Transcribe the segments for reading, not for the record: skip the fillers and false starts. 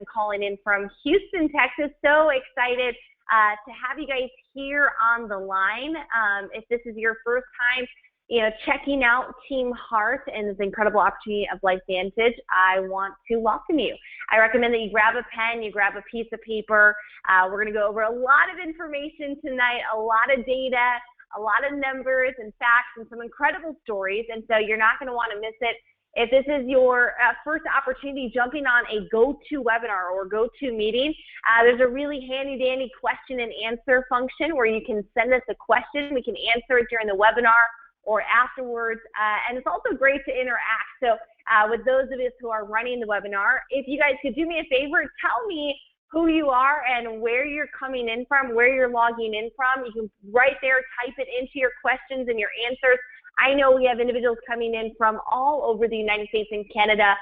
calling in from Houston, Texas. So excited to have you guys here on the line. If this is your first time, checking out Team Heart and this incredible opportunity of LifeVantage, I want to welcome you. I recommend that you grab a pen, you grab a piece of paper. We're going to go over a lot of information tonight, a lot of data, a lot of numbers and facts, and some incredible stories. And so you're not going to want to miss it. If this is your first opportunity jumping on a go-to webinar or go-to meeting, there's a really handy-dandy question and answer function where you can send us a question. We can answer it during the webinar or afterwards, and it's also great to interact. So with those of us who are running the webinar, if you guys could do me a favor, tell me who you are and where you're coming in from, where you're logging in from. You can right there type it into your questions and your answers. I know we have individuals coming in from all over the United States and Canada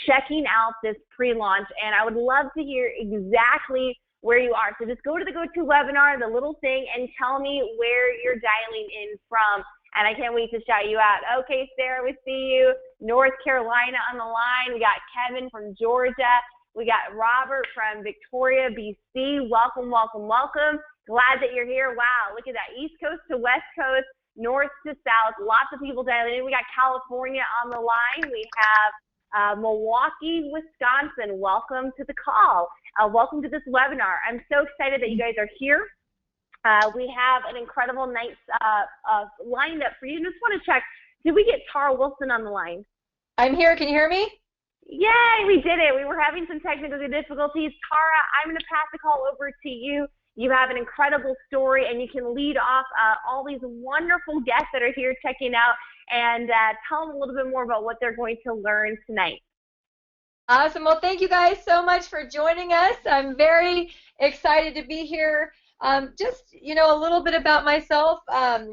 checking out this pre-launch, and I would love to hear exactly where you are. So just go to the GoToWebinar, the little thing, and tell me where you're dialing in from. And I can't wait to shout you out. Okay, Sarah, we see you. North Carolina on the line. We got Kevin from Georgia. We got Robert from Victoria, BC. Welcome, welcome, welcome. Glad that you're here. Wow, look at that. East Coast to West Coast, north to south. Lots of people dialing in. We got California on the line. We have Milwaukee, Wisconsin. Welcome to the call. Welcome to this webinar. I'm so excited that you guys are here. We have an incredible night lined up for you. Just want to check, did we get Tara Wilson on the line? I'm here. Can you hear me? Yay, we did it. We were having some technical difficulties. Tara, I'm going to pass the call over to you. You have an incredible story, and you can lead off all these wonderful guests that are here checking out and tell them a little bit more about what they're going to learn tonight. Awesome. Well, thank you guys so much for joining us. I'm very excited to be here. Just, a little bit about myself. I've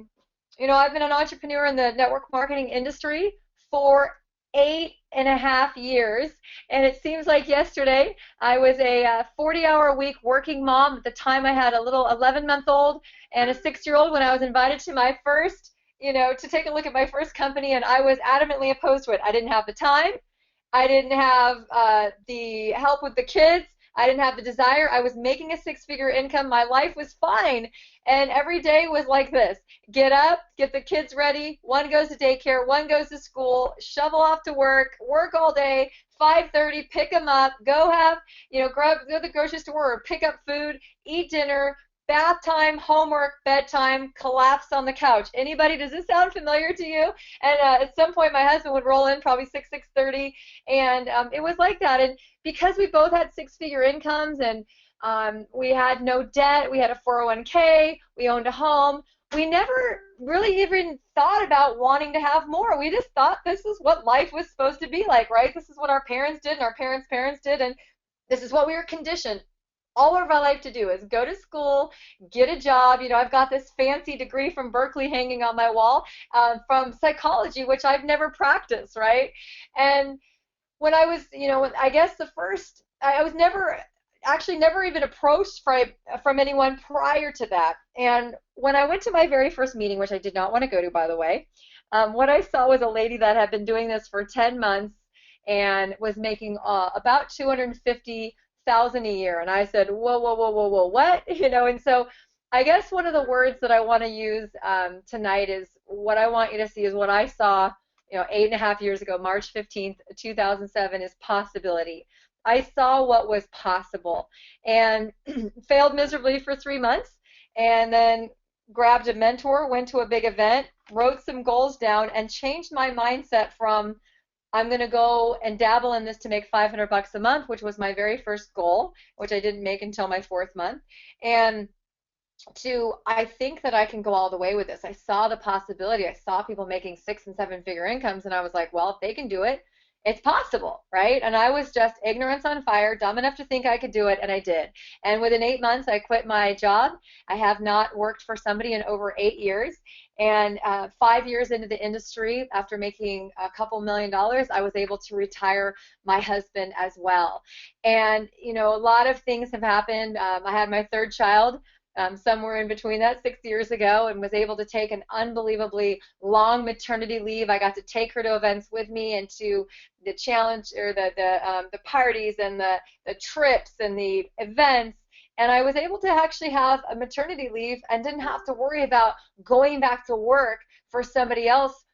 been an entrepreneur in the network marketing industry for 8.5 years, and it seems like yesterday. I was a 40-hour-a-week working mom. At the time, I had a little 11-month-old and a 6-year-old when I was invited to my first, to take a look at my first company, and I was adamantly opposed to it. I didn't have the time. I didn't have the help with the kids. I didn't have the desire. I was making a 6-figure income. My life was fine. And every day was like this. Get up, get the kids ready. One goes to daycare, one goes to school, shovel off to work all day, 5:30, pick them up, go have, go to the grocery store or pick up food, eat dinner, bath time, homework, bedtime, collapse on the couch. Anybody, does this sound familiar to you? And at some point, my husband would roll in, probably 6:30, and it was like that. And because we both had 6-figure incomes and we had no debt, we had a 401k, we owned a home, we never really even thought about wanting to have more. We just thought this is what life was supposed to be like, right? This is what our parents did and our parents' parents did, and this is what we were conditioned all of our life to do, is go to school, get a job. I've got this fancy degree from Berkeley hanging on my wall from psychology, which I've never practiced, right? And when I was, I guess I was never even approached from anyone prior to that. And when I went to my very first meeting, which I did not want to go to, by the way, what I saw was a lady that had been doing this for 10 months and was making about $250,000 a year. And I said, whoa, whoa, whoa, whoa, whoa, what? And so I guess one of the words that I want to use tonight is, what I want you to see is what I saw 8.5 years ago, March 15th, 2007, is possibility. I saw what was possible and failed miserably for 3 months, and then grabbed a mentor, went to a big event, wrote some goals down, and changed my mindset from I'm going to go and dabble in this to make $500 a month, which was my very first goal, which I didn't make until my 4th month, and to I think that I can go all the way with this. I saw the possibility. I saw people making 6- and 7-figure incomes, and I was like, well, if they can do it, it's possible, right? And I was just ignorance on fire, dumb enough to think I could do it, and I did. And within 8 months, I quit my job. I have not worked for somebody in over 8 years. And 5 years into the industry, after making a couple $1 million, I was able to retire my husband as well. And, a lot of things have happened. I had my 3rd child somewhere in between that 6 years ago, and was able to take an unbelievably long maternity leave. I got to take her to events with me and to the challenge or the parties and the trips and the events. And I was able to actually have a maternity leave and didn't have to worry about going back to work for somebody else,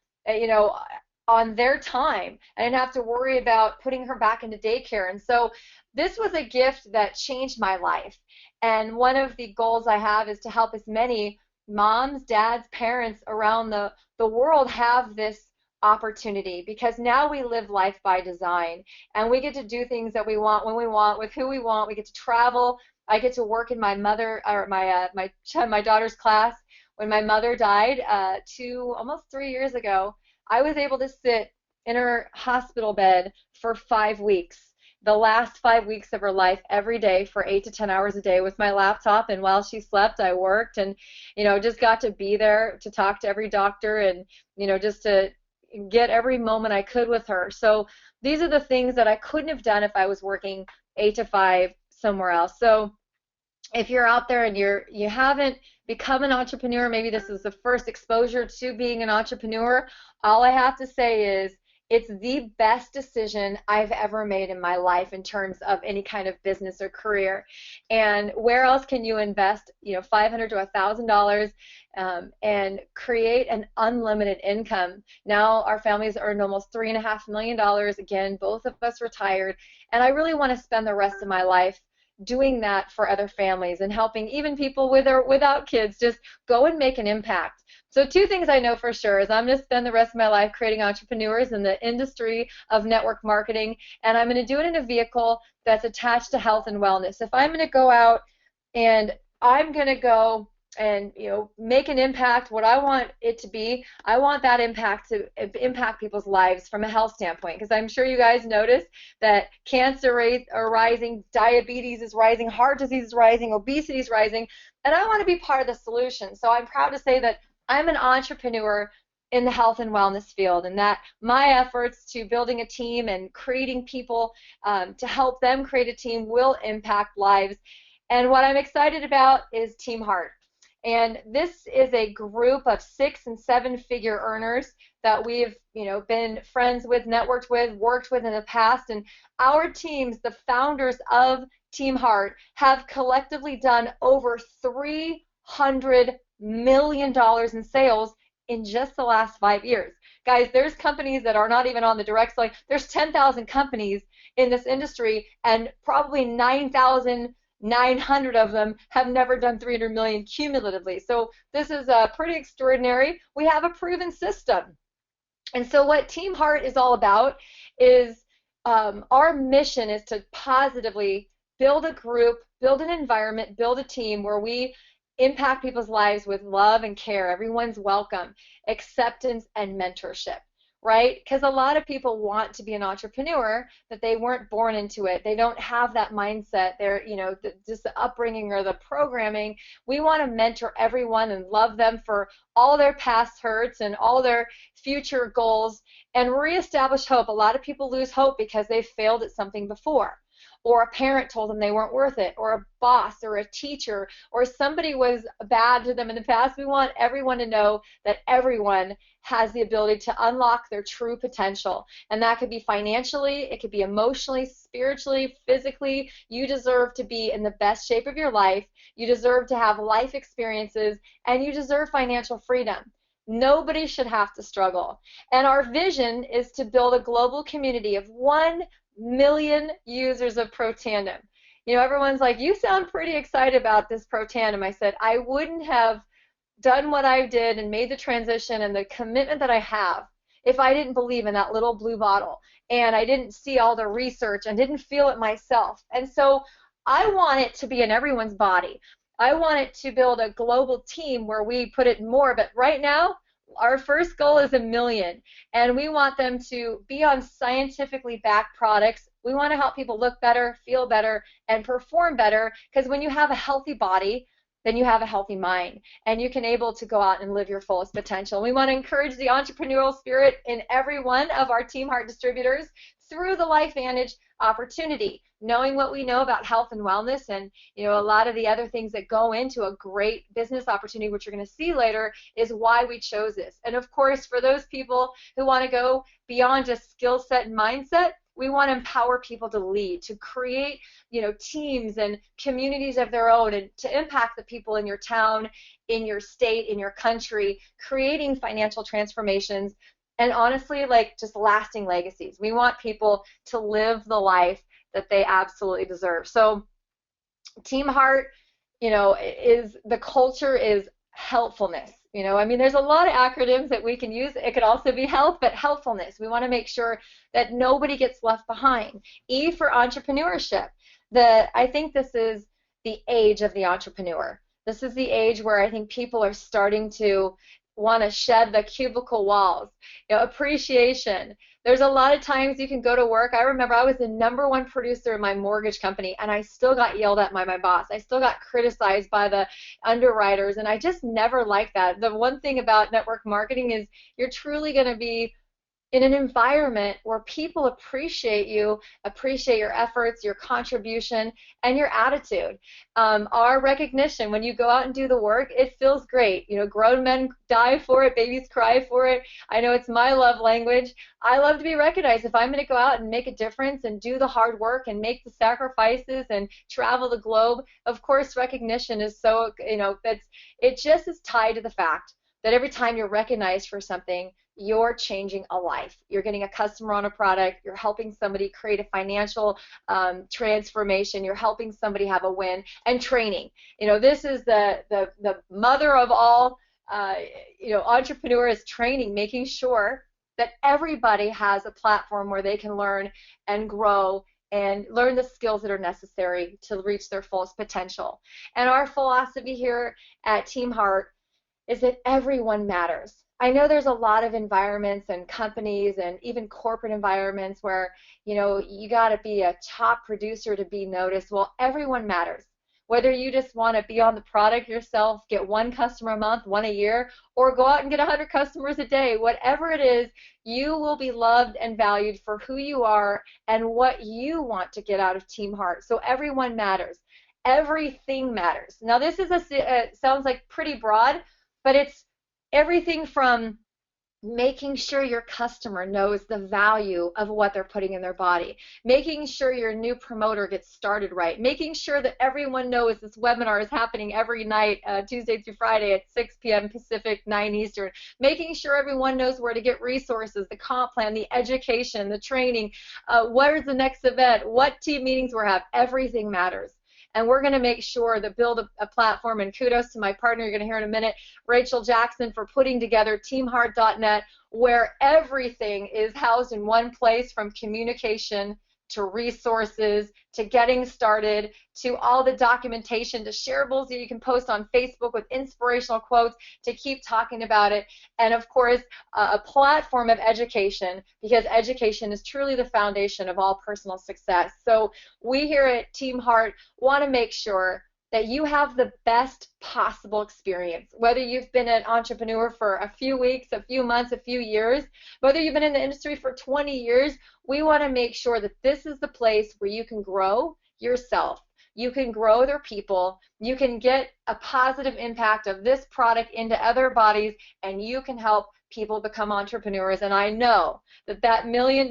on their time. I didn't have to worry about putting her back into daycare. And so this was a gift that changed my life. And one of the goals I have is to help as many moms, dads, parents around the world have this opportunity, because now we live life by design and we get to do things that we want, when we want, with who we want. We get to travel. I get to work in my daughter's class. When my mother died almost 3 years ago, I was able to sit in her hospital bed for 5 weeks. The last 5 weeks of her life, every day for 8 to 10 hours a day with my laptop, and while she slept, I worked, and just got to be there to talk to every doctor, and just to get every moment I could with her. So these are the things that I couldn't have done if I was working 8 to 5 somewhere else. So if you're out there and you haven't become an entrepreneur, maybe this is the first exposure to being an entrepreneur, all I have to say is it's the best decision I've ever made in my life in terms of any kind of business or career. And where else can you invest, $500 to $1,000 and create an unlimited income? Now our families earned almost $3.5 million. Again, both of us retired, and I really want to spend the rest of my life doing that for other families and helping even people with or without kids just go and make an impact. So 2 things I know for sure is I'm going to spend the rest of my life creating entrepreneurs in the industry of network marketing, and I'm going to do it in a vehicle that's attached to health and wellness. If I'm going to go out and I'm going to go and make an impact, what I want it to be, I want that impact to impact people's lives from a health standpoint, because I'm sure you guys notice that cancer rates are rising, diabetes is rising, heart disease is rising, obesity is rising, and I want to be part of the solution. So I'm proud to say that I'm an entrepreneur in the health and wellness field, and that my efforts to building a team and creating people to help them create a team will impact lives. And what I'm excited about is Team Heart. And this is a group of 6- and 7-figure earners that we've, been friends with, networked with, worked with in the past. And our teams, the founders of Team Heart, have collectively done over $300 million in sales in just the last 5 years. Guys, there's companies that are not even on the direct selling. There's 10,000 companies in this industry, and probably 9,900 of them have never done 300 million cumulatively. So this is pretty extraordinary. We have a proven system. And so what Team Heart is all about is our mission is to positively build a group, build an environment, build a team where we impact people's lives with love and care. Everyone's welcome, acceptance, and mentorship. Right? Because a lot of people want to be an entrepreneur, but they weren't born into it. They don't have that mindset. They're, just the upbringing or the programming. We want to mentor everyone and love them for all their past hurts and all their future goals and reestablish hope. A lot of people lose hope because they failed at something before, or a parent told them they weren't worth it, or a boss or a teacher, or somebody was bad to them in the past. We want everyone to know that everyone has the ability to unlock their true potential. And that could be financially, it could be emotionally, spiritually, physically. You deserve to be in the best shape of your life. You deserve to have life experiences, and you deserve financial freedom. Nobody should have to struggle. And our vision is to build a global community of 1 million users of Pro Tandem. Everyone's like, you sound pretty excited about this Pro Tandem. I said, I wouldn't have done what I did and made the transition and the commitment that I have if I didn't believe in that little blue bottle and I didn't see all the research and didn't feel it myself. And so I want it to be in everyone's body. I want it to build a global team where we put it more, but right now our first goal is 1 million, and we want them to be on scientifically backed products. We want to help people look better, feel better, and perform better, because when you have a healthy body, then you have a healthy mind, and you can able to go out and live your fullest potential. We want to encourage the entrepreneurial spirit in every one of our Team Heart distributors. through the LifeVantage opportunity, knowing what we know about health and wellness and, you know, a lot of the other things that go into a great business opportunity, which you're going to see later, is why we chose this. And of course, for those people who want to go beyond just skill set and mindset, we want to empower people to lead, to create, you know, teams and communities of their own, and to impact the people in your town, in your state, in your country, creating financial transformations, and honestly, like, just lasting legacies. We want people to live the life that they absolutely deserve. So Team Heart, you know, the culture is helpfulness. You know, I mean, there's a lot of acronyms that we can use. It could also be health, but helpfulness. We want to make sure that nobody gets left behind. E for entrepreneurship. I think this is the age of the entrepreneur. This is the age where I think people are starting to want to shed the cubicle walls. You know, appreciation. There's a lot of times you can go to work. I remember I was the #1 producer in my mortgage company, and I still got yelled at by my boss. I still got criticized by the underwriters, and I just never liked that. The one thing about network marketing is you're truly going to be in an environment where people appreciate you, appreciate your efforts, your contribution, and your attitude. Our recognition, when you go out and do the work, it feels great. You know, grown men die for it, babies cry for it. I know it's my love language. I love to be recognized. If I'm going to go out and make a difference and do the hard work and make the sacrifices and travel the globe, of course recognition is so, you know, it just is tied to the fact that every time you're recognized for something, you're changing a life. You're getting a customer on a product. You're helping somebody create a financial transformation. You're helping somebody have a win. And training. You know, this is the mother of all, you know, entrepreneurs, training, making sure that everybody has a platform where they can learn and grow and learn the skills that are necessary to reach their fullest potential. And our philosophy here at Team Heart is that everyone matters. I know there's a lot of environments and companies and even corporate environments where, you know, you got to be a top producer to be noticed. Well, everyone matters. Whether you just want to be on the product yourself, get 1 customer a month, 1 a year, or go out and get 100 customers a day, whatever it is, you will be loved and valued for who you are and what you want to get out of Team Heart. So everyone matters. Everything matters. Now, this is sounds like pretty broad, but it's everything from making sure your customer knows the value of what they're putting in their body, making sure your new promoter gets started right, making sure that everyone knows this webinar is happening every night, Tuesday through Friday at 6 p.m. Pacific, 9 Eastern, making sure everyone knows where to get resources, the comp plan, the education, the training, where is the next event, what team meetings we're having. Everything matters. And we're going to make sure to build a platform, and kudos to my partner, you're going to hear in a minute, Rachel Jackson, for putting together teamheart.net, where everything is housed in one place, from communication to resources to getting started to all the documentation to shareables that you can post on Facebook with inspirational quotes to keep talking about it, and of course a platform of education, because education is truly the foundation of all personal success. So we here at Team Heart want to make sure that you have the best possible experience, whether you've been an entrepreneur for a few weeks, a few months, a few years, whether you've been in the industry for 20 years, we want to make sure that this is the place where you can grow yourself, you can grow other people, you can get a positive impact of this product into other bodies, and you can help people become entrepreneurs. And I know that $1 million,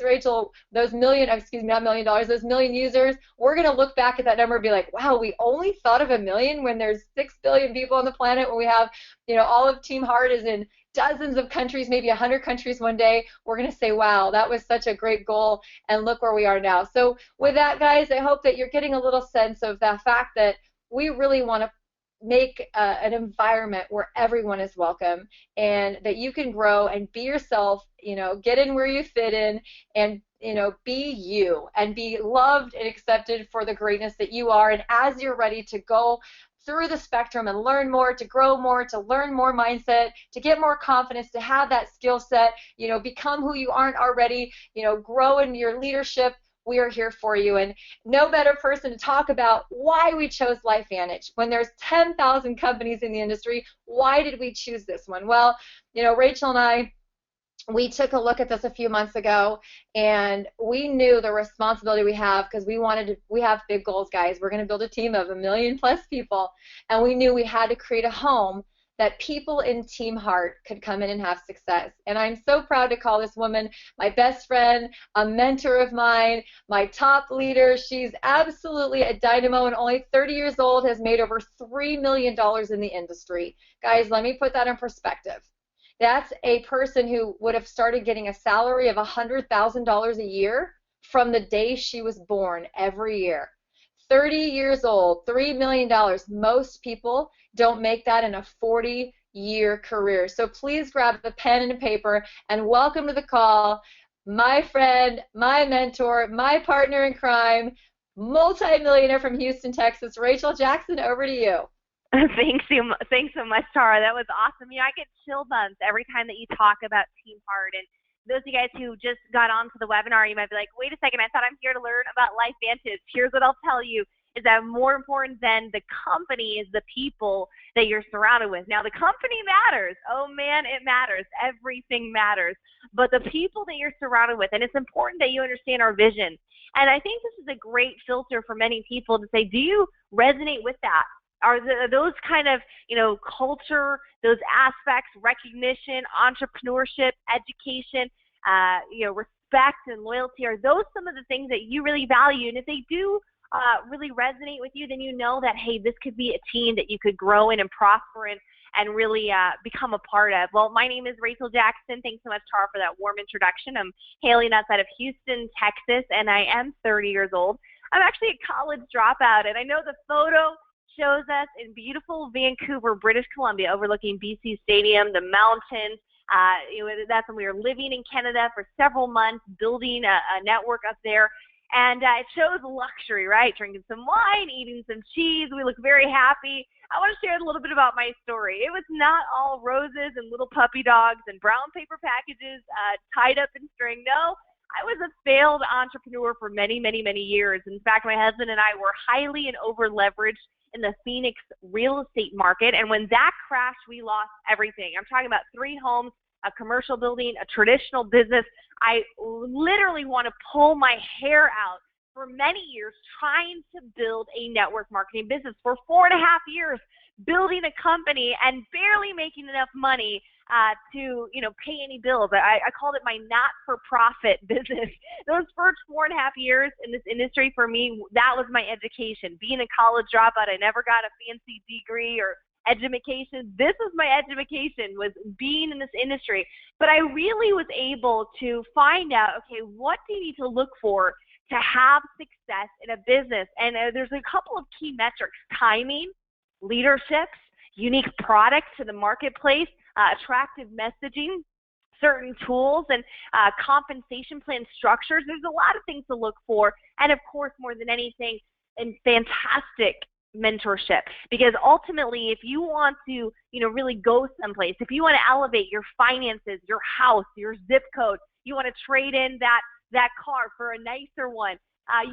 Rachel, those million, excuse me, not $1 million, those million users, we're going to look back at that number and be like, wow, we only thought of 1 million when there's 6 billion people on the planet, when we have, you know, all of Team Heart is in dozens of countries, maybe 100 countries one day. We're going to say, wow, that was such a great goal, and look where we are now. So with that, guys, I hope that you're getting a little sense of the fact that we really want to make an environment where everyone is welcome, and that you can grow and be yourself, you know, get in where you fit in, and, you know, be you and be loved and accepted for the greatness that you are. And as you're ready to go through the spectrum and learn more, to grow more, to learn more mindset, to get more confidence, to have that skill set, you know, become who you aren't already, you know, grow in your leadership, we are here for you. And no better person to talk about why we chose LifeVantage. When there's 10,000 companies in the industry, why did we choose this one? Well, you know, Rachel and I we took a look at this a few months ago, and we knew the responsibility we have, because we have big goals, guys. We're going to build a team of 1 million plus people, and we knew we had to create a home that people in Team Heart could come in and have success. And I'm so proud to call this woman my best friend, a mentor of mine, my top leader. She's absolutely a dynamo, and only 30 years old, has made over $3 million in the industry. Guys, let me put that in perspective. That's a person who would have started getting a salary of $100,000 a year from the day she was born every year. 30 years old, $3 million. Most people don't make that in a 40-year career. So please grab a pen and a paper, and welcome to the call, my friend, my mentor, my partner in crime, multi-millionaire from Houston, Texas, Rachel Jackson. Over to you. Thanks so much, Tara. That was awesome. You know, I get chill bumps every time that you talk about Team Heart. And those of you guys who just got onto the webinar, you might be like, wait a second, I thought I'm here to learn about LifeVantage. Here's what I'll tell you, is that more important than the company is the people that you're surrounded with. Now, the company matters. Oh, man, it matters. Everything matters. But the people that you're surrounded with, and it's important that you understand our vision. And I think this is a great filter for many people to say, do you resonate with that? Are those kind of, you know, culture, those aspects, recognition, entrepreneurship, education, you know, respect and loyalty, are those some of the things that you really value? And if they do really resonate with you, then you know that, hey, this could be a team that you could grow in and prosper in and really become a part of. Well, my name is Rachel Jackson. Thanks so much, Tara, for that warm introduction. I'm hailing outside of Houston, Texas, and I am 30 years old. I'm actually a college dropout, and I know the photo shows us in beautiful Vancouver, British Columbia, overlooking BC Stadium, the mountains. You know, that's when we were living in Canada for several months, building a network up there. And it shows luxury, right? Drinking some wine, eating some cheese. We look very happy. I want to share a little bit about my story. It was not all roses and little puppy dogs and brown paper packages tied up in string. No, I was a failed entrepreneur for many, many, many years. In fact, my husband and I were highly and over-leveraged in the Phoenix real estate market. And when that crashed, we lost everything. I'm talking about 3 homes, a commercial building, a traditional business. I literally want to pull my hair out for many years trying to build a network marketing business for 4.5 years, building a company and barely making enough money to, you know, pay any bills. I called it my not-for-profit business. Those first 4.5 years in this industry, for me, that was my education. Being a college dropout, I never got a fancy degree or education. This was my education, was being in this industry. But I really was able to find out, okay, what do you need to look for to have success in a business? And there's a couple of key metrics: timing, leadership, unique products to the marketplace, attractive messaging, certain tools, and compensation plan structures. There's a lot of things to look for. And of course, more than anything, and fantastic mentorship. Because ultimately, if you want to, you know, really go someplace, if you want to elevate your finances, your house, your zip code, you want to trade in that car for a nicer one,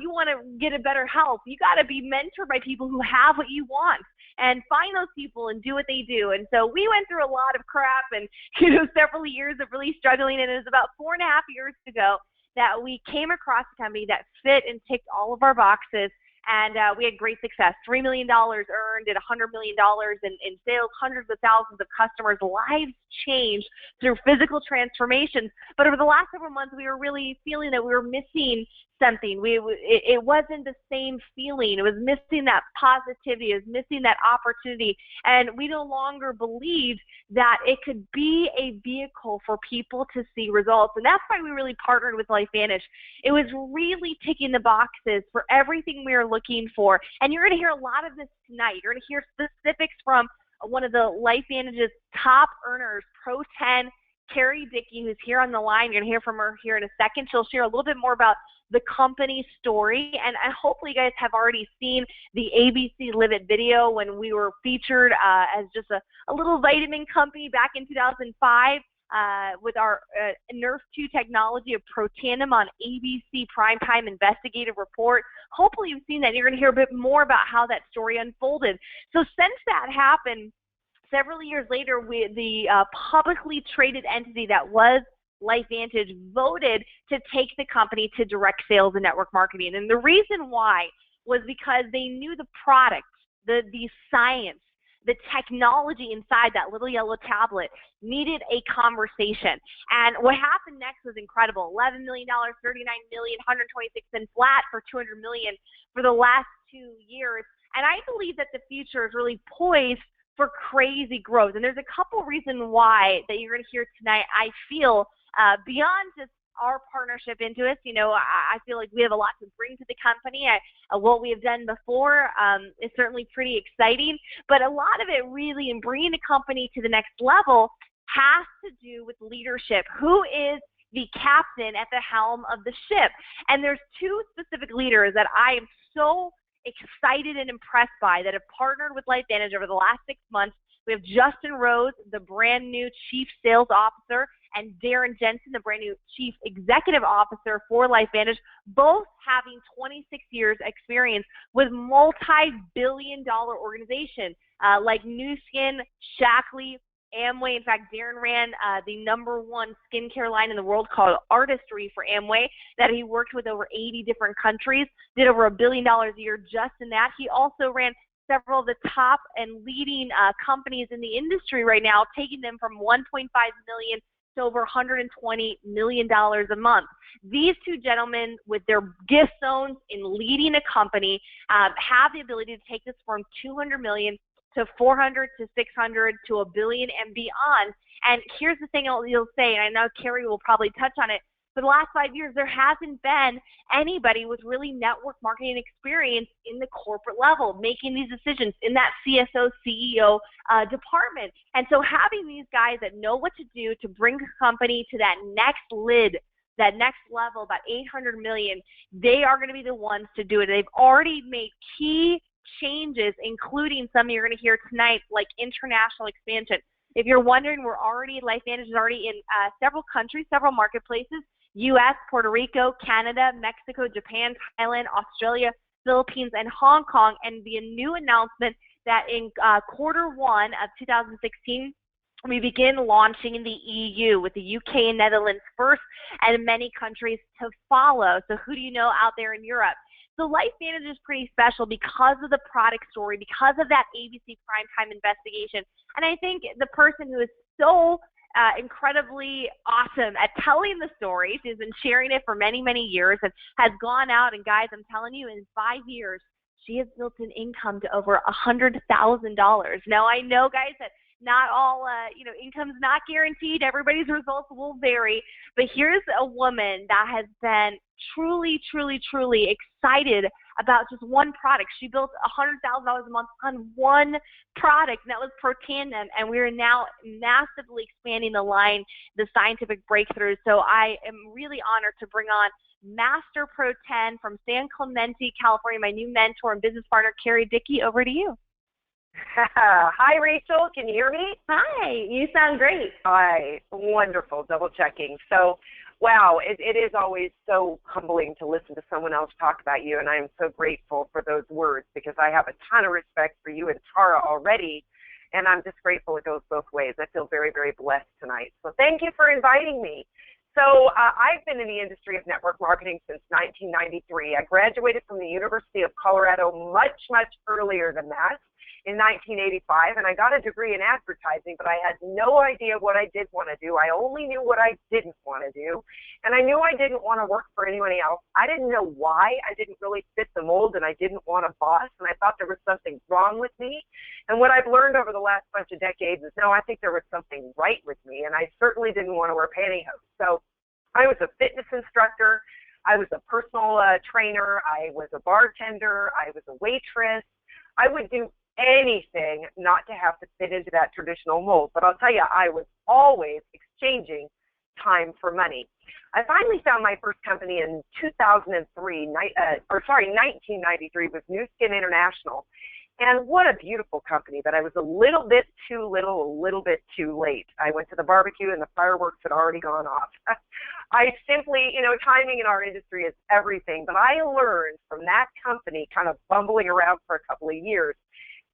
you want to get a better health, you got to be mentored by people who have what you want, and find those people and do what they do. And so we went through a lot of crap and, you know, several years of really struggling. And it was about 4.5 years ago that we came across a company that fit and ticked all of our boxes. And we had great success, $3 million earned at $100 million in sales, hundreds of thousands of customers, lives changed through physical transformations. But over the last several months, we were really feeling that we were missing something. It wasn't the same feeling. It was missing that positivity. It was missing that opportunity. And we no longer believed that it could be a vehicle for people to see results. And that's why we really partnered with LifeVantage. It was really ticking the boxes for everything we were looking for. And you're going to hear a lot of this tonight. You're going to hear specifics from one of the LifeVantage's top earners, Pro 10, Carrie Dickey, who's here on the line. You're going to hear from her here in a second. She'll share a little bit more about the company story, and hopefully you guys have already seen the ABC Live It video when we were featured as just a little vitamin company back in 2005 with our Nerf 2 technology of Protandim on ABC Primetime Investigative Report. Hopefully you've seen that. You're going to hear a bit more about how that story unfolded. So since that happened, several years later, the publicly traded entity that was LifeVantage voted to take the company to direct sales and network marketing. And the reason why was because they knew the product, the science, the technology inside that little yellow tablet needed a conversation. And what happened next was incredible. $11 million, $39 million, 126 and flat for $200 million for the last 2 years. And I believe that the future is really poised for crazy growth. And there's a couple reasons why that you're going to hear tonight. I feel beyond just our partnership into us, I feel like we have a lot to bring to the company. What we have done before is certainly pretty exciting, but a lot of it really in bringing the company to the next level has to do with leadership. Who is the captain at the helm of the ship? And there's two specific leaders that I am so excited and impressed by that have partnered with LifeVantage over the last 6 months. We have Justin Rose, the brand new Chief Sales Officer, and Darren Jensen, the brand new Chief Executive Officer for LifeVantage, both having 26 years experience with multi-billion-dollar organizations like Nu Skin, Shackley, Amway. In fact, Darren ran the #1 skincare line in the world called Artistry for Amway that he worked with over 80 different countries, did over $1 billion a year just in that. He also ran several of the top and leading companies in the industry right now, taking them from 1.5 million to over $120 million a month. These two gentlemen, with their gift zones in leading a company, have the ability to take this from 200 million to 400 to 600 to $1 billion and beyond. And here's the thing you'll say, and I know Carrie will probably touch on it, for the last 5 years, there hasn't been anybody with really network marketing experience in the corporate level, making these decisions in that CSO, CEO department. And so having these guys that know what to do to bring the company to that next that next level, about 800 million, they are going to be the ones to do it. They've already made key changes, including some you're going to hear tonight, like international expansion. If you're wondering, LifeVantage is already in several countries, several marketplaces: U.S., Puerto Rico, Canada, Mexico, Japan, Thailand, Australia, Philippines, and Hong Kong. And the new announcement that in Q1 of 2016, we begin launching in the EU with the UK and Netherlands first, and many countries to follow. So who do you know out there in Europe? So LifeVantage is pretty special because of the product story, because of that ABC primetime investigation. And I think the person who is so incredibly awesome at telling the stories, has been sharing it for many, many years, and has gone out, and guys, I'm telling you, in 5 years, she has built an income to over $100,000. Now, I know, guys, that not all, income's not guaranteed. Everybody's results will vary. But here's a woman that has been truly, truly, truly excited about just one product. She built $100,000 a month on one product, and that was Protandim. And we are now massively expanding the line, the scientific breakthroughs. So I am really honored to bring on Master Pro 10 from San Clemente, California, my new mentor and business partner, Carrie Dickey. Over to you. Hi, Rachel. Can you hear me? Hi. You sound great. Hi. Wonderful. Double checking. So, wow, it is always so humbling to listen to someone else talk about you, and I am so grateful for those words because I have a ton of respect for you and Tara already, and I'm just grateful it goes both ways. I feel very, very blessed tonight. So thank you for inviting me. So I've been in the industry of network marketing since 1993. I graduated from the University of Colorado much, much earlier than that, in 1985, and I got a degree in advertising, but I had no idea what I did want to do. I only knew what I didn't want to do, and I knew I didn't want to work for anybody else. I didn't know why. I didn't really fit the mold, and I didn't want a boss, and I thought there was something wrong with me. And what I've learned over the last bunch of decades is, no, I think there was something right with me, and I certainly didn't want to wear pantyhose. So I was a fitness instructor. I was a personal trainer. I was a bartender. I was a waitress. I would do anything not to have to fit into that traditional mold. But I'll tell you, I was always exchanging time for money. I finally found my first company in 1993 with Nu Skin International. And what a beautiful company, but I was a little bit too little, a little bit too late. I went to the barbecue and the fireworks had already gone off. I simply, timing in our industry is everything, but I learned from that company, kind of bumbling around for a couple of years,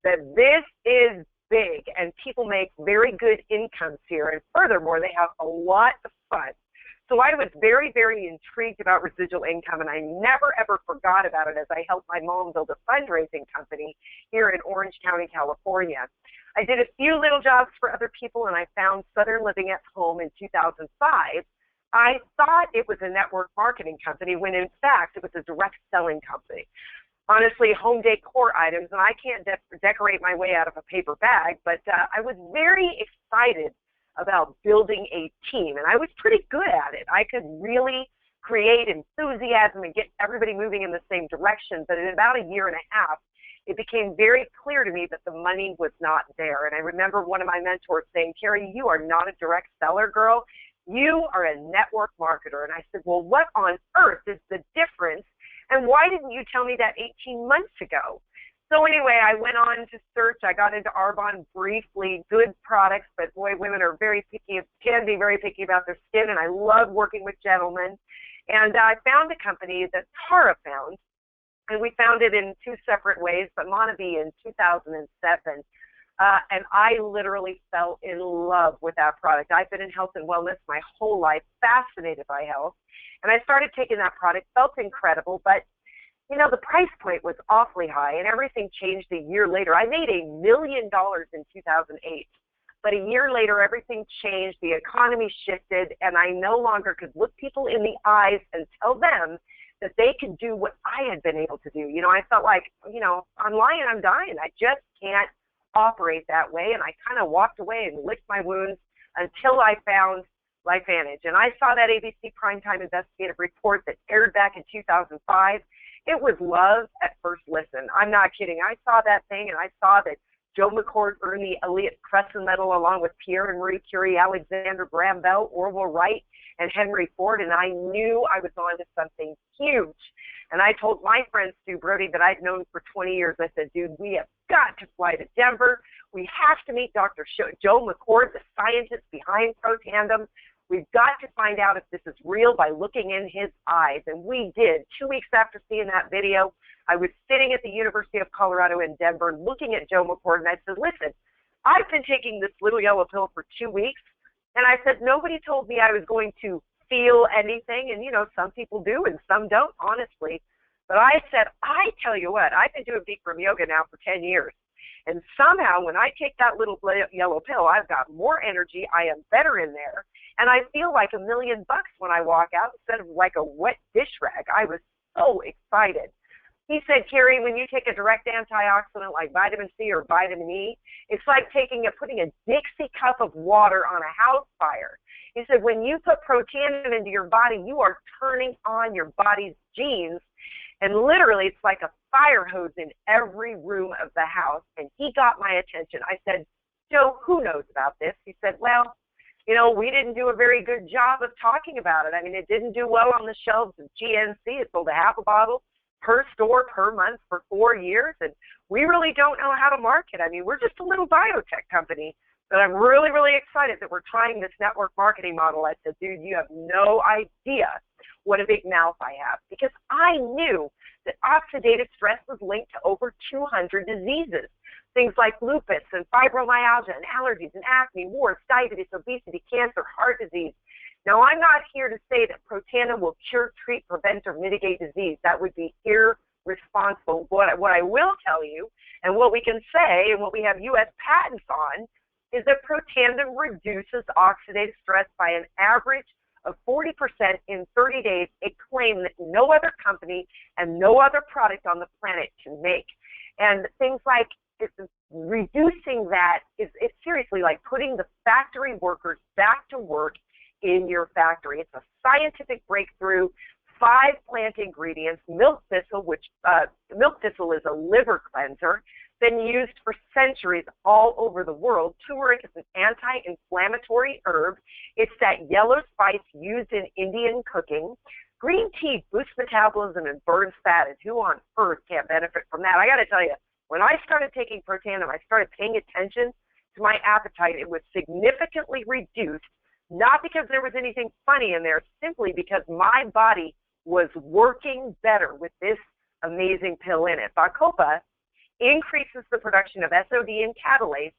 that this is big and people make very good incomes here. And furthermore, they have a lot of fun. So I was very, very intrigued about residual income, and I never, ever forgot about it as I helped my mom build a fundraising company here in Orange County, California. I did a few little jobs for other people, and I found Southern Living at Home in 2005. I thought it was a network marketing company when, in fact, it was a direct selling company. Honestly, home decor items, and I can't decorate my way out of a paper bag, but I was very excited about building a team, and I was pretty good at it. I could really create enthusiasm and get everybody moving in the same direction, but in about a year and a half, it became very clear to me that the money was not there. And I remember one of my mentors saying, Carrie, you are not a direct seller, girl. You are a network marketer. And I said, well, what on earth is the difference? And why didn't you tell me that 18 months ago? So anyway, I went on to search. I got into Arbonne briefly, good products, but boy, women are very picky, can be very picky about their skin, and I love working with gentlemen. And I found a company that Tara found, and we found it in two separate ways, but Monavie in 2007. And I literally fell in love with that product. I've been in health and wellness my whole life, fascinated by health. And I started taking that product, felt incredible, but you know, the price point was awfully high, and everything changed a year later. I made $1 million in 2008, but a year later, everything changed. The economy shifted, and I no longer could look people in the eyes and tell them that they could do what I had been able to do. You know, I felt like, you know, I'm lying, I'm dying. I just can't operate that way, and I kind of walked away and licked my wounds until I found LifeVantage. And I saw that ABC Primetime Investigative Report that aired back in 2005. It was love at first listen. I'm not kidding. I saw that thing, and I saw that Joe McCord earned the Elliott Preston Medal along with Pierre and Marie Curie, Alexander Graham Bell, Orville Wright, and Henry Ford, and I knew I was on to something huge. And I told my friend Stu Brody that I'd known for 20 years, I said, dude, we have got to fly to Denver. We have to meet Dr. Joe McCord, the scientist behind Protandim. We've got to find out if this is real by looking in his eyes. And we did. 2 weeks after seeing that video, I was sitting at the University of Colorado in Denver looking at Joe McCord, and I said, listen, I've been taking this little yellow pill for 2 weeks, and I said, nobody told me I was going to feel anything, and, you know, some people do and some don't, honestly. But I said, I tell you what, I've been doing Bikram yoga now for 10 years. And somehow when I take that little yellow pill, I've got more energy, I am better in there, and I feel like $1 million when I walk out instead of like a wet dish rag. I was so excited. He said, Carrie, when you take a direct antioxidant like vitamin C or vitamin E, it's like putting a Dixie cup of water on a house fire. He said, when you put Protandim into your body, you are turning on your body's genes. And literally, it's like a fire hose in every room of the house. And he got my attention. I said, Joe, who knows about this? He said, well, you know, we didn't do a very good job of talking about it. I mean, it didn't do well on the shelves of GNC. It sold a half a bottle per store per month for 4 years. And we really don't know how to market. I mean, we're just a little biotech company. But I'm really, really excited that we're trying this network marketing model. I said, dude, you have no idea what a big mouth I have, because I knew that oxidative stress was linked to over 200 diseases, things like lupus and fibromyalgia and allergies and acne, wars, diabetes, obesity, cancer, heart disease. Now, I'm not here to say that Protandim will cure, treat, prevent, or mitigate disease. That would be irresponsible. What I will tell you, and what we can say, and what we have U.S. patents on, is that Protandim reduces oxidative stress by an average of 40% in 30 days, a claim that no other company and no other product on the planet can make. And things like reducing that is seriously like putting the factory workers back to work in your factory. It's a scientific breakthrough. 5 plant ingredients, milk thistle, milk thistle is a liver cleanser, been used for centuries all over the world. Turmeric is an anti-inflammatory herb. It's that yellow spice used in Indian cooking. Green tea boosts metabolism and burns fat, and who on earth can't benefit from that? I got to tell you, when I started taking Protandim, I started paying attention to my appetite. It was significantly reduced, not because there was anything funny in there, simply because my body was working better with this amazing pill in it. Bacopa increases the production of SOD and catalase,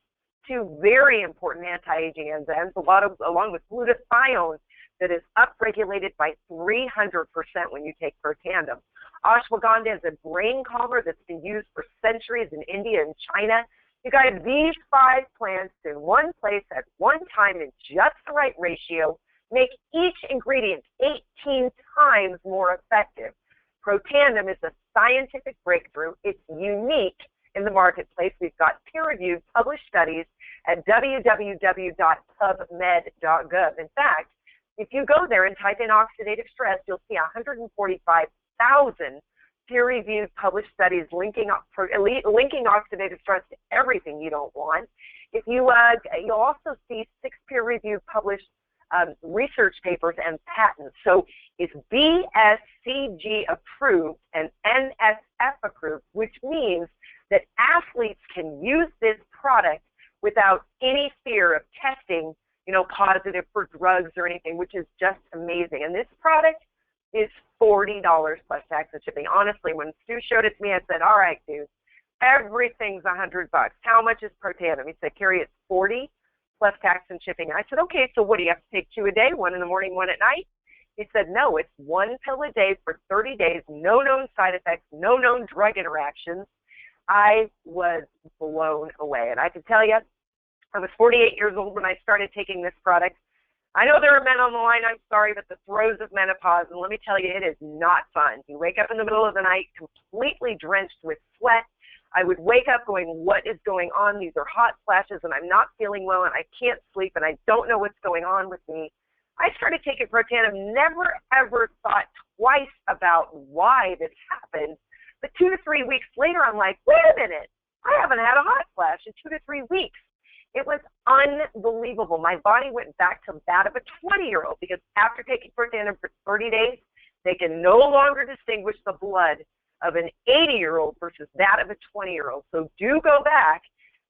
2 very important anti-aging enzymes, along with glutathione, that is upregulated by 300% when you take Protandim. Ashwagandha is a brain calmer that's been used for centuries in India and China. You guys, these 5 plants in one place at one time in just the right ratio make each ingredient 18 times more effective. Protandim is a scientific breakthrough. It's unique in the marketplace. We've got peer-reviewed published studies at www.pubmed.gov. In fact, if you go there and type in oxidative stress, you'll see 145,000 peer-reviewed published studies linking oxidative stress to everything you don't want. If you you'll also see 6 peer-reviewed published research papers and patents. So it's BSCG approved and NSF approved, which means that athletes can use this product without any fear of testing, positive for drugs or anything, which is just amazing. And this product is $40 plus tax and shipping. Honestly, when Stu showed it to me, I said, all right, dude, everything's $100. How much is Protandim? He said, Carrie, it's 40 plus tax and shipping. And I said, okay, so what do you have to take 2 a day, 1 in the morning, 1 at night? He said, no, it's 1 pill a day for 30 days, no known side effects, no known drug interactions. I was blown away. And I can tell you, I was 48 years old when I started taking this product. I know there are men on the line, I'm sorry, but the throes of menopause, and let me tell you, it is not fun. You wake up in the middle of the night completely drenched with sweat. I would wake up going, what is going on? These are hot flashes, and I'm not feeling well, and I can't sleep, and I don't know what's going on with me. I started taking Protandim, never, ever thought twice about why this happened. But 2 to 3 weeks later, I'm like, wait a minute, I haven't had a hot flash in 2 to 3 weeks. It was unbelievable. My body went back to that of a 20-year-old because after taking Protandim for 30 days, they can no longer distinguish the blood of an 80-year-old versus that of a 20-year-old. So do go back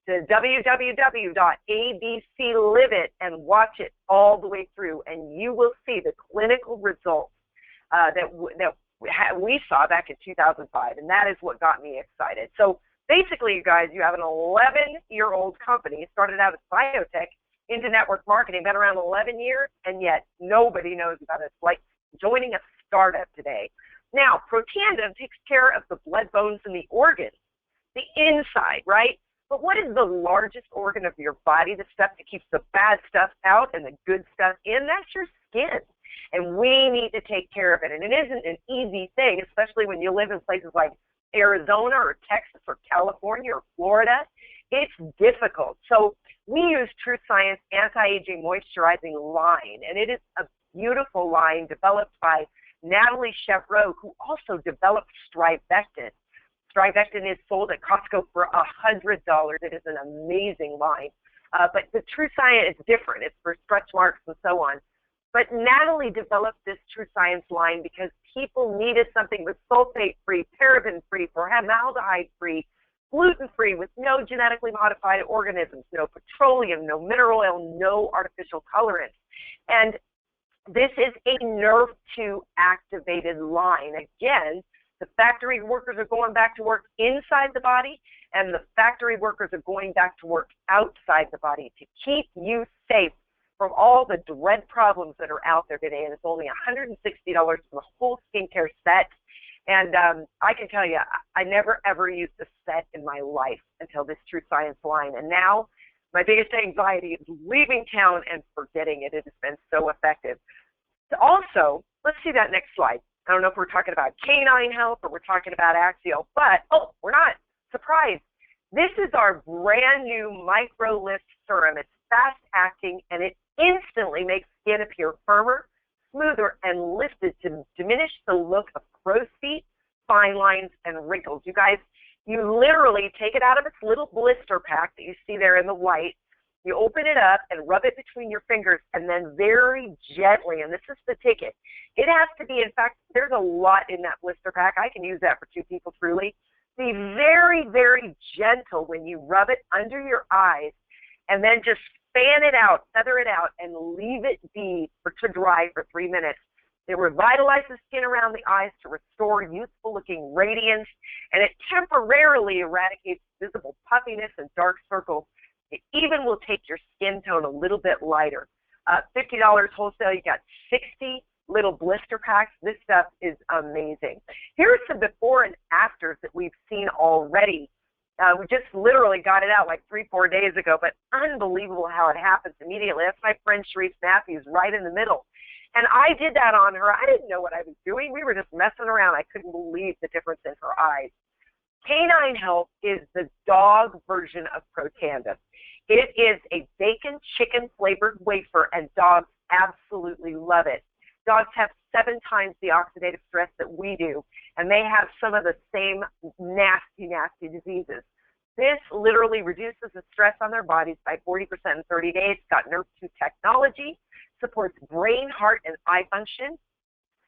to www.abcliveit and watch it all the way through, and you will see the clinical results that we saw back in 2005, and that is what got me excited. So basically, you guys, you have an 11-year-old company, started out as biotech, into network marketing, been around 11 years, and yet nobody knows about it. It's like joining a startup today. Now, Protandim takes care of the blood, bones, and the organs, the inside, right? But what is the largest organ of your body, the stuff that keeps the bad stuff out and the good stuff in? That's your skin. And we need to take care of it. And it isn't an easy thing, especially when you live in places like Arizona or Texas or California or Florida. It's difficult. So we use True Science Anti-Aging Moisturizing line, and it is a beautiful line developed by Natalie Chevreau, who also developed Strivectin. Strivectin is sold at Costco for $100. It is an amazing line. But the True Science is different. It's for stretch marks and so on. But Natalie developed this True Science line because people needed something with sulfate-free, paraben-free, formaldehyde-free, gluten-free, with no genetically modified organisms, no petroleum, no mineral oil, no artificial colorants. And this is a nerve 2 activated line. Again, the factory workers are going back to work inside the body, and the factory workers are going back to work outside the body to keep you safe from all the dread problems that are out there today. And it's only $160 for the whole skincare set. And I can tell you, I never, ever used a set in my life until this True Science line. And now my biggest anxiety is leaving town and forgetting it. It has been so effective. Also, let's see that next slide. I don't know if we're talking about canine health or we're talking about axial, but, we're not. Surprise. This is our brand new Micro Lift Serum. It's fast acting, and it instantly makes skin appear firmer, smoother, and lifted to diminish the look of crow's feet, fine lines, and wrinkles. You guys, you literally take it out of its little blister pack that you see there in the white. You open it up and rub it between your fingers, and then very gently, and this is the ticket, it has to be, in fact, there's a lot in that blister pack. I can use that for 2 people, truly. Be very, very gentle when you rub it under your eyes, and then just fan it out, feather it out, and leave it be to dry for 3 minutes. It revitalizes skin around the eyes to restore youthful-looking radiance, and it temporarily eradicates visible puffiness and dark circles. It even will take your skin tone a little bit lighter. $50 wholesale. You got 60 little blister packs. This stuff is amazing. Here's some before and afters that we've seen already. We just literally got it out like 3-4 days ago, but unbelievable how it happens immediately. That's my friend Sharice Matthews right in the middle. And I did that on her. I didn't know what I was doing. We were just messing around. I couldn't believe the difference in her eyes. Canine Health is the dog version of Protandim. It is a bacon chicken flavored wafer, and dogs absolutely love it. Dogs have 7 times the oxidative stress that we do, and they have some of the same nasty, nasty diseases. This literally reduces the stress on their bodies by 40% in 30 days. It's got Nerve 2 technology, supports brain, heart, and eye function,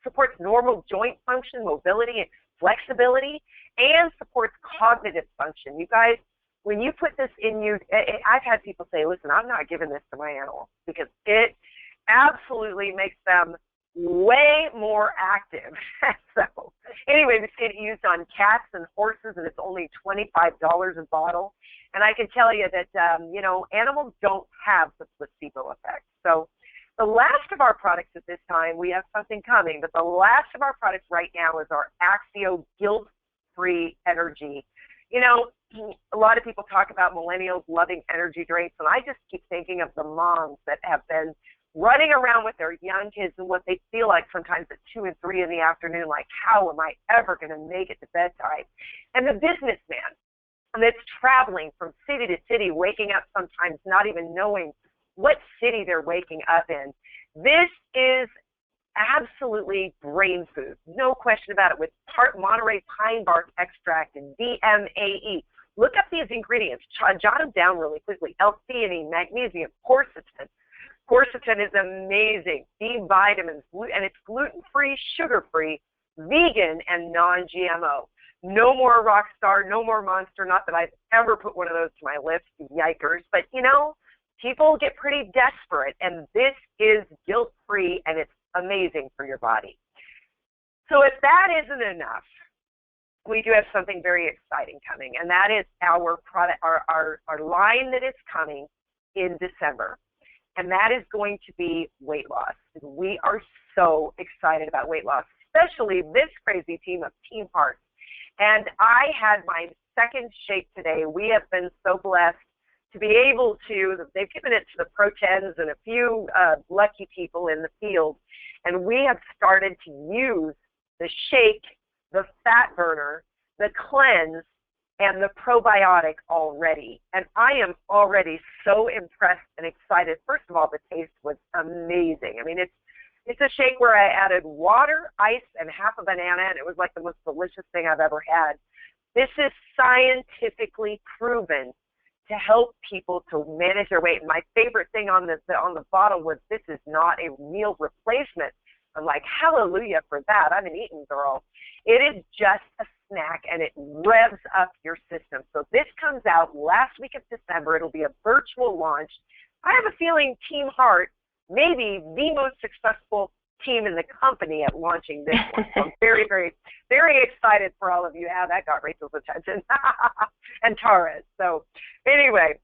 supports normal joint function, mobility, and flexibility, and supports cognitive function. You guys, when you put this in you, I've had people say, listen, I'm not giving this to my animal because it absolutely makes them way more active. So anyway, we see it used on cats and horses, and it's only $25 a bottle. And I can tell you that, animals don't have the placebo effect. So the last of our products at this time, we have something coming, but the last of our products right now is our Axio guilt-free energy. You know, a lot of people talk about millennials loving energy drinks, and I just keep thinking of the moms that have been running around with their young kids and what they feel like sometimes at 2 and 3 in the afternoon, like, how am I ever going to make it to bedtime? And the businessman that's traveling from city to city, waking up sometimes not even knowing what city they're waking up in. This is absolutely brain food, no question about it, with Monterey pine bark extract and DMAE. Look up these ingredients, jot them down really quickly. L-theanine, magnesium, quercetin. Quercetin is amazing. B vitamins, and it's gluten-free, sugar-free, vegan, and non-GMO. No more Rockstar, no more Monster. Not that I've ever put one of those to my lips, yikers. But, people get pretty desperate, and this is guilt-free, and it's amazing for your body. So if that isn't enough, we do have something very exciting coming, and that is our product, our line that is coming in December. And that is going to be weight loss. We are so excited about weight loss, especially this crazy team of Team Heart. And I had my second shake today. We have been so blessed to be able to, they've given it to the Pro-10s and a few lucky people in the field. And we have started to use the shake, the fat burner, the cleanse, and the probiotic already. And I am already so impressed and excited. First of all, the taste was amazing. I mean, it's a shake where I added water, ice, and half a banana, and it was like the most delicious thing I've ever had. This is scientifically proven to help people to manage their weight. And my favorite thing on the bottle was, this is not a meal replacement. I'm like, hallelujah for that. I'm an eating girl. It is just a snack, and it revs up your system. So this comes out last week of December. It'll be a virtual launch. I have a feeling Team Heart may be the most successful team in the company at launching this one. So I'm very, very, very excited for all of you. How that got Rachel's attention. And Tara's. So anyway,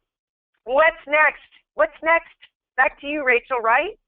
what's next? What's next? Back to you, Rachel, right?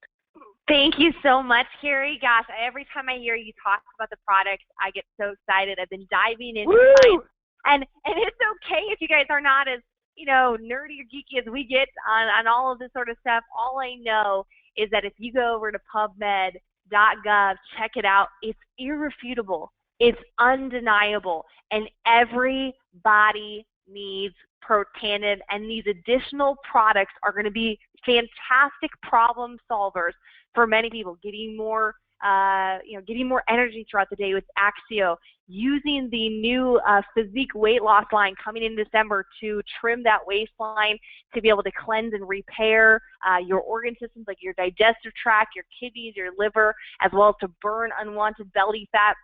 Thank you so much, Carrie. Gosh, every time I hear you talk about the products, I get so excited. I've been diving into mine. And it's okay if you guys are not as, nerdy or geeky as we get on all of this sort of stuff. All I know is that if you go over to PubMed.gov, check it out. It's irrefutable. It's undeniable. And everybody needs Protandim, and these additional products are going to be fantastic problem solvers for many people, getting more energy throughout the day with Axio, using the new physique weight loss line coming in December to trim that waistline, to be able to cleanse and repair your organ systems like your digestive tract, your kidneys, your liver, as well as to burn unwanted belly fat,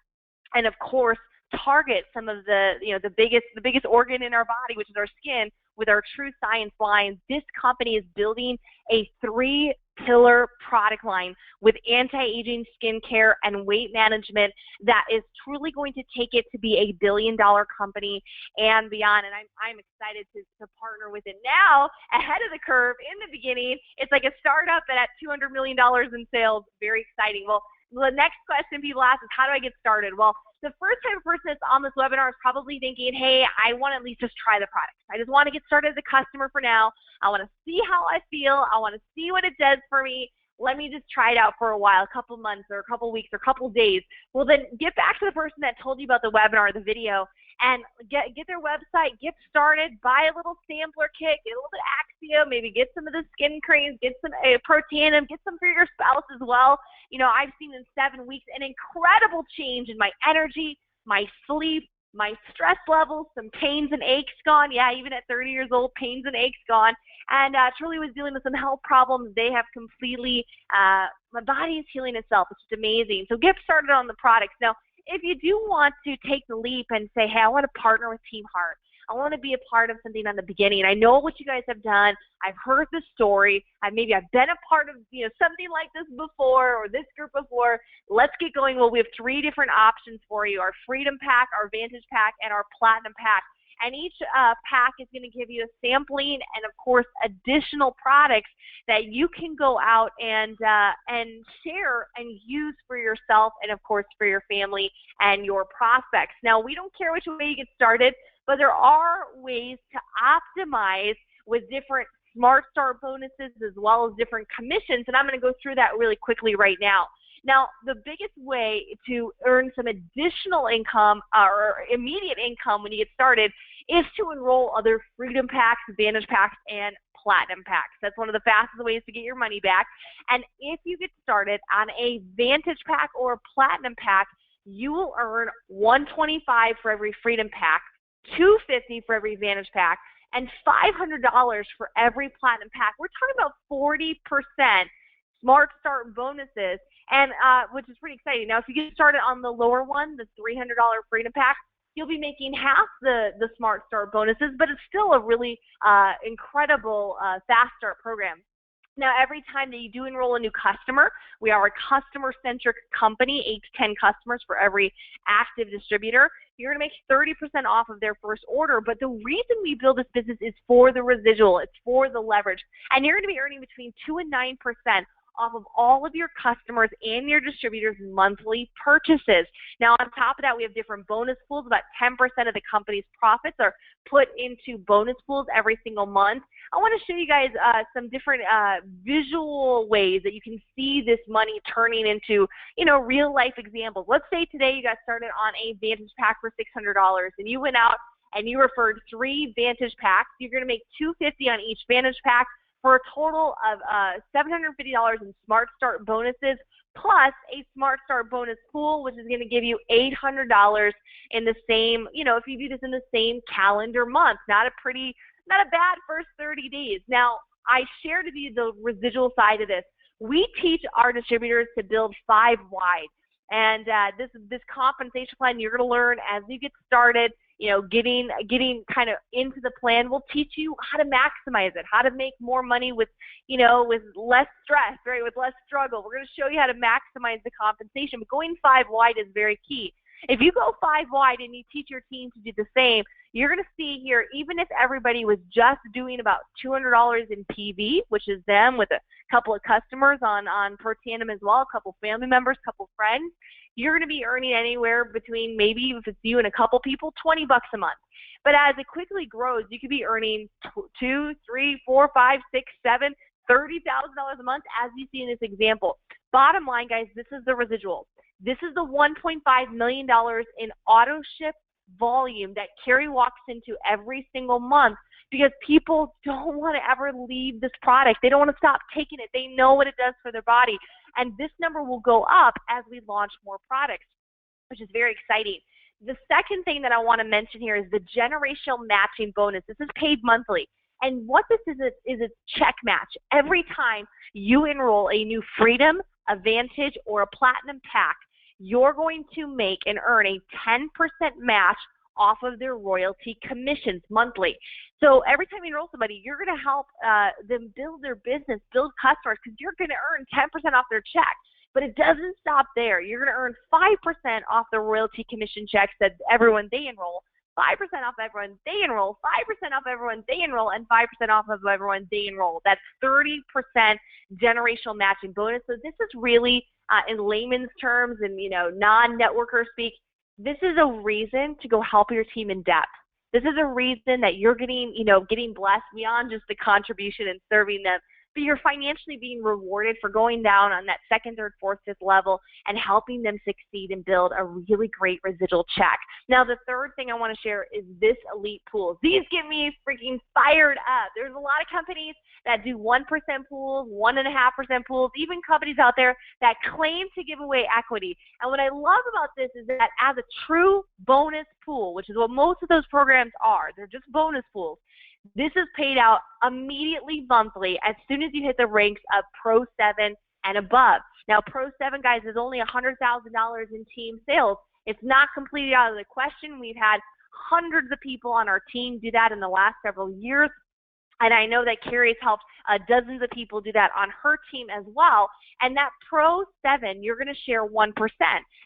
and of course target some of the biggest organ in our body, which is our skin, with our True Science line, this company is building a 3-pillar product line with anti-aging skincare and weight management that is truly going to take it to be a billion-dollar company and beyond. And I'm excited to partner with it now, ahead of the curve in the beginning. It's like a startup and at $200 million in sales. Very exciting. Well, the next question people ask is, how do I get started? Well, the first type of person that's on this webinar is probably thinking, hey, I want to at least just try the product. I just want to get started as a customer for now. I want to see how I feel. I want to see what it does for me. Let me just try it out for a while, a couple months or a couple weeks or a couple days. Well, then get back to the person that told you about the webinar or the video and get their website, get started, buy a little sampler kit, get a little bit of Axio, maybe get some of the skin creams, get some Protanum, get some for your spouse as well. You know, I've seen in 7 weeks an incredible change in my energy, my sleep, my stress levels, some pains and aches gone. Yeah, even at 30 years old, pains and aches gone. And truly was dealing with some health problems. They have completely, my body is healing itself. It's just amazing. So get started on the products. Now, if you do want to take the leap and say, hey, I want to partner with Team Heart, I want to be a part of something on the beginning. I know what you guys have done. I've heard the story. Maybe I've been a part of something like this before or this group before. Let's get going. Well, we have 3 different options for you: our Freedom Pack, our Vantage Pack, and our Platinum Pack. And each pack is going to give you a sampling and, of course, additional products that you can go out and share and use for yourself and, of course, for your family and your prospects. Now, we don't care which way you get started, but there are ways to optimize with different Smart Start bonuses as well as different commissions, and I'm going to go through that really quickly right now. Now, the biggest way to earn some additional income or immediate income when you get started is to enroll other Freedom Packs, Vantage Packs, and Platinum Packs. That's one of the fastest ways to get your money back. And if you get started on a Vantage Pack or a Platinum Pack, you will earn $125 for every Freedom Pack, $250 for every Vantage Pack, and $500 for every Platinum Pack. We're talking about 40% Smart Start bonuses, and which is pretty exciting. Now, if you get started on the lower one, the $300 Freedom Pack, you'll be making half the Smart Start bonuses, but it's still a really incredible fast start program. Now, every time that you do enroll a new customer, we are a customer-centric company, 8 to 10 customers for every active distributor. You're going to make 30% off of their first order, but the reason we build this business is for the residual. It's for the leverage, and you're going to be earning between 2 and 9% off of all of your customers and your distributors' monthly purchases. Now, on top of that, we have different bonus pools. About 10% of the company's profits are put into bonus pools every single month. I want to show you guys some different visual ways that you can see this money turning into, real life examples. Let's say today you got started on a Vantage Pack for $600, and you went out and you referred 3 Vantage Packs. You're going to make $250 on each Vantage Pack, for a total of $750 in Smart Start bonuses, plus a Smart Start bonus pool, which is going to give you $800 in the same, if you do this in the same calendar month. Not a bad first 30 days. Now, I shared with you the residual side of this. We teach our distributors to build 5 wide. And this compensation plan you're going to learn as you get started, getting kind of into the plan. We'll teach you how to maximize it, how to make more money with less stress, right, with less struggle. We're going to show you how to maximize the compensation, but going 5 wide is very key. If you go 5 wide and you teach your team to do the same, you're going to see here, even if everybody was just doing about $200 in PV, which is them with a couple of customers on Protanum as well, a couple family members, a couple friends, you're going to be earning anywhere between, maybe if it's you and a couple people, $20 a month. But as it quickly grows, you could be earning $2, $3, $4, $5, $6, $7, $30,000 a month, as you see in this example. Bottom line, guys, this is the residual. This is the $1.5 million in auto ship volume that Carrie walks into every single month, because people don't want to ever leave this product. They don't want to stop taking it. They know what it does for their body. And this number will go up as we launch more products, which is very exciting. The second thing that I want to mention here is the generational matching bonus. This is paid monthly. And what this is a check match. Every time you enroll a new Freedom, a Vantage, or a Platinum Pack, you're going to make and earn a 10% match off of their royalty commissions monthly. So every time you enroll somebody, you're going to help them build their business, build customers, because you're going to earn 10% off their check. But it doesn't stop there. You're going to earn 5% off the royalty commission checks that everyone they enroll, 5% off everyone they enroll, 5% off everyone they enroll, and 5% off of everyone they enroll. That's 30% generational matching bonus. So this is really, in layman's terms and non-networker speak, this is a reason to go help your team in depth. This is a reason that you're getting blessed beyond just the contribution and serving them, but you're financially being rewarded for going down on that second, third, fourth, fifth level and helping them succeed and build a really great residual check. Now, the third thing I want to share is this elite pool. These get me freaking fired up. There's a lot of companies that do 1% pools, 1.5% pools, even companies out there that claim to give away equity. And what I love about this is that as a true bonus pool, which is what most of those programs are, they're just bonus pools, this is paid out immediately monthly as soon as you hit the ranks of Pro 7 and above. Now, Pro 7, guys, is only $100,000 in team sales. It's not completely out of the question. We've had hundreds of people on our team do that in the last several years. And I know that Carrie's helped dozens of people do that on her team as well. And that Pro 7, you're going to share 1%.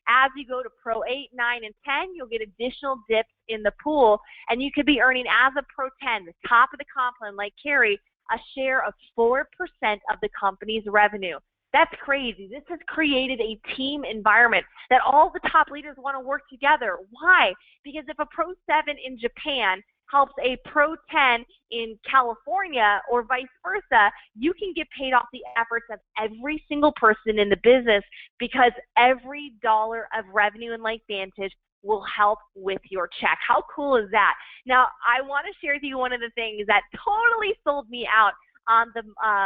As you go to Pro 8, 9, and 10, you'll get additional dips in the pool. And you could be earning, as a Pro 10, the top of the comp plan like Carrie, a share of 4% of the company's revenue. That's crazy. This has created a team environment that all the top leaders want to work together. Why? Because if a Pro 7 in Japan helps a Pro 10 in California or vice versa, you can get paid off the efforts of every single person in the business, because every dollar of revenue in LifeVantage will help with your check. How cool is that? Now, I want to share with you one of the things that totally sold me out on the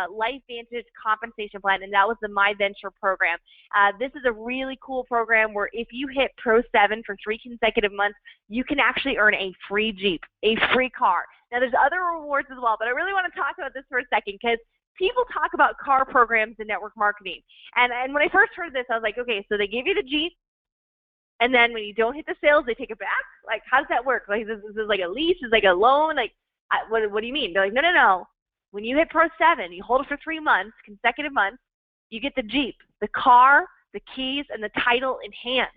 LifeVantage compensation plan, and that was the My Venture program. This is a really cool program where if you hit Pro 7 for 3 consecutive months, you can actually earn a free Jeep, a free car. Now, there's other rewards as well, but I really want to talk about this for a second, because people talk about car programs in network marketing. And when I first heard this, I was like, okay, so they give you the Jeep, and then when you don't hit the sales, they take it back? Like, how does that work? Like, this is like a lease? Is like a loan? Like, what do you mean? They're like, no. When you hit Pro 7, you hold it for 3 months, consecutive months, you get the Jeep, the car, the keys, and the title in hand.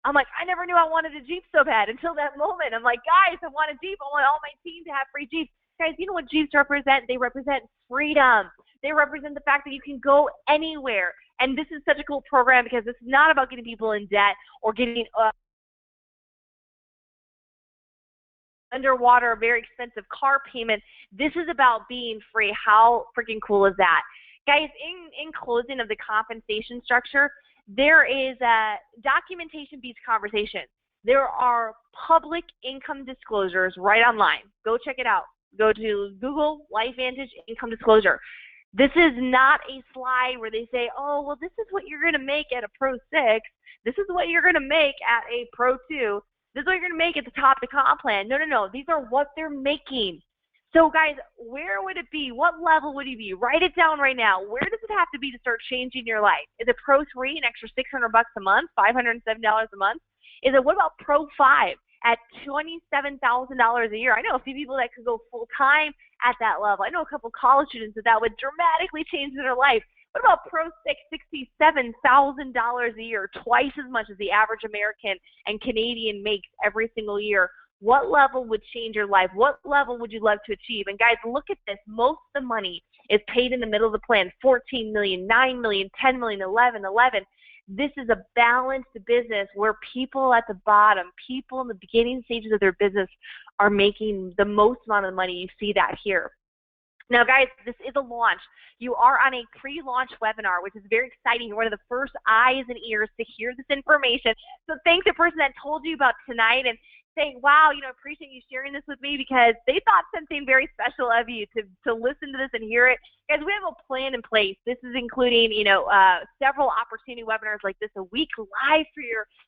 I'm like, I never knew I wanted a Jeep so bad until that moment. I'm like, guys, I want a Jeep. I want all my team to have free Jeeps. Guys, you know what Jeeps represent? They represent freedom. They represent the fact that you can go anywhere. And this is such a cool program, because it's not about getting people in debt or getting underwater, a very expensive car payment. This is about being free. How freaking cool is that? Guys, in closing of the compensation structure, there is a documentation beats conversation. There are public income disclosures right online. Go check it out. Go to Google LifeVantage income disclosure. This is not a slide where they say, oh, well, this is what you're going to make at a Pro 6. This is what you're going to make at a Pro 2. This is what you're going to make at the top of the comp plan. No. These are what they're making. So, guys, where would it be? What level would you be? Write it down right now. Where does it have to be to start changing your life? Is it Pro 3, an extra $600 a month, $507 a month? What about Pro 5 at $27,000 a year? I know a few people that could go full-time at that level. I know a couple college students that would dramatically change their life. What about Pro 6, $67,000 a year, twice as much as the average American and Canadian makes every single year? What level would change your life? What level would you love to achieve? And guys, look at this. Most of the money is paid in the middle of the plan, $14 million, $9 million, $10 million, $11 million. This is a balanced business where people at the bottom, people in the beginning stages of their business are making the most amount of money. You see that here. Now, guys, this is a launch. You are on a pre-launch webinar, which is very exciting. You're one of the first eyes and ears to hear this information. So thank the person that told you about tonight and saying, wow, appreciate you sharing this with me, because they thought something very special of you to listen to this and hear it. Guys, we have a plan in place. This is including, several opportunity webinars like this a week live for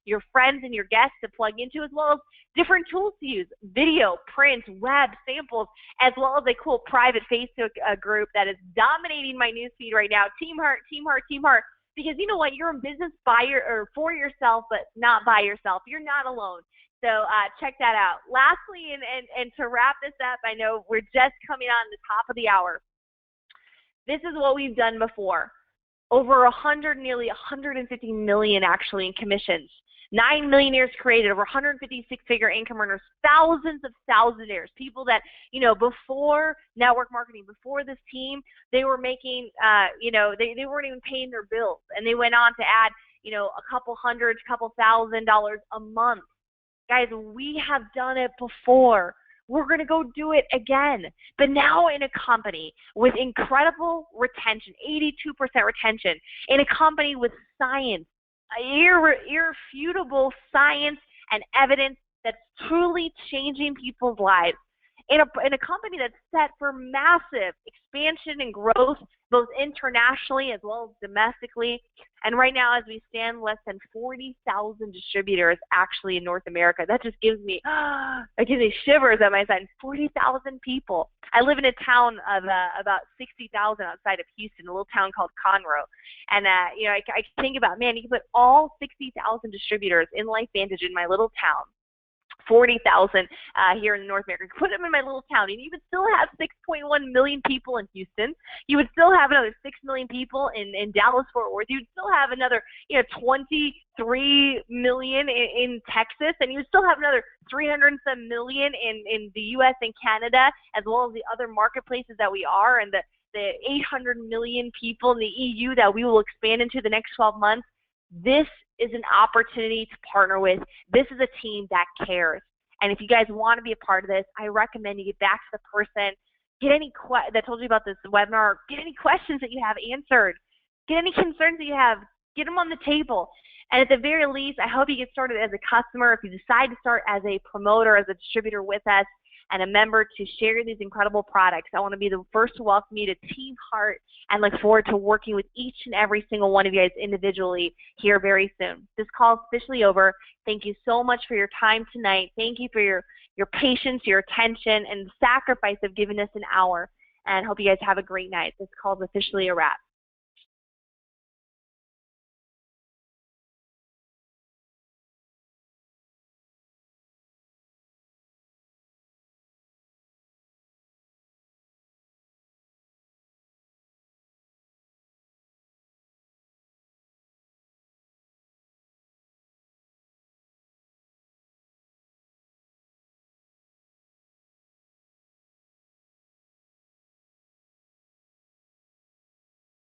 your friends and your guests to plug into, as well as different tools to use, video, print, web, samples, as well as a cool private Facebook group that is dominating my newsfeed right now. Team Heart, Team Heart, Team Heart. Because you know what? You're in business for yourself, but not by yourself. You're not alone. So check that out. Lastly, and to wrap this up, I know we're just coming on the top of the hour. This is what we've done before. Over 100, nearly 150 million actually in commissions. 9 millionaires created, over 150 six-figure income earners, thousands of thousandaires, people that, you know, before network marketing, before this team, they were making, you know, they weren't even paying their bills. And they went on to add, you know, a couple hundred, couple $1,000s a month. Guys, we have done it before. We're going to go do it again. But now in a company with incredible retention, 82% retention, in a company with science, irrefutable science and evidence that's truly changing people's lives, in a company that's set for massive expansion and growth, both internationally as well as domestically. And right now, as we stand, less than 40,000 distributors actually in North America. That just gives me, that gives me shivers on my side. 40,000 people. I live in a town of about 60,000 outside of Houston, a little town called Conroe. And you know, I think about, man, you can put all 60,000 distributors in LifeVantage in my little town. 40,000 here in North America. Put them in my little town, and you would still have 6.1 million people in Houston. You would still have another 6 million people in Dallas-Fort Worth. You'd still have another, you know, 23 million in Texas, and you would still have another 300 and some million in the U.S. and Canada, as well as the other marketplaces that we are, and the 800 million people in the EU that we will expand into the next 12 months. This is an opportunity to partner with. This is a team that cares. And if you guys want to be a part of this, I recommend you get back to the person, get any that told you about this webinar, get any questions that you have answered, get any concerns that you have, get them on the table. And at the very least, I hope you get started as a customer. If you decide to start as a promoter, as a distributor with us, and a member to share these incredible products, I want to be the first to welcome you to Team Heart and look forward to working with each and every single one of you guys individually here very soon. This call is officially over. Thank you so much for your time tonight. Thank you for your patience, your attention, and the sacrifice of giving us an hour. And hope you guys have a great night. This call is officially a wrap.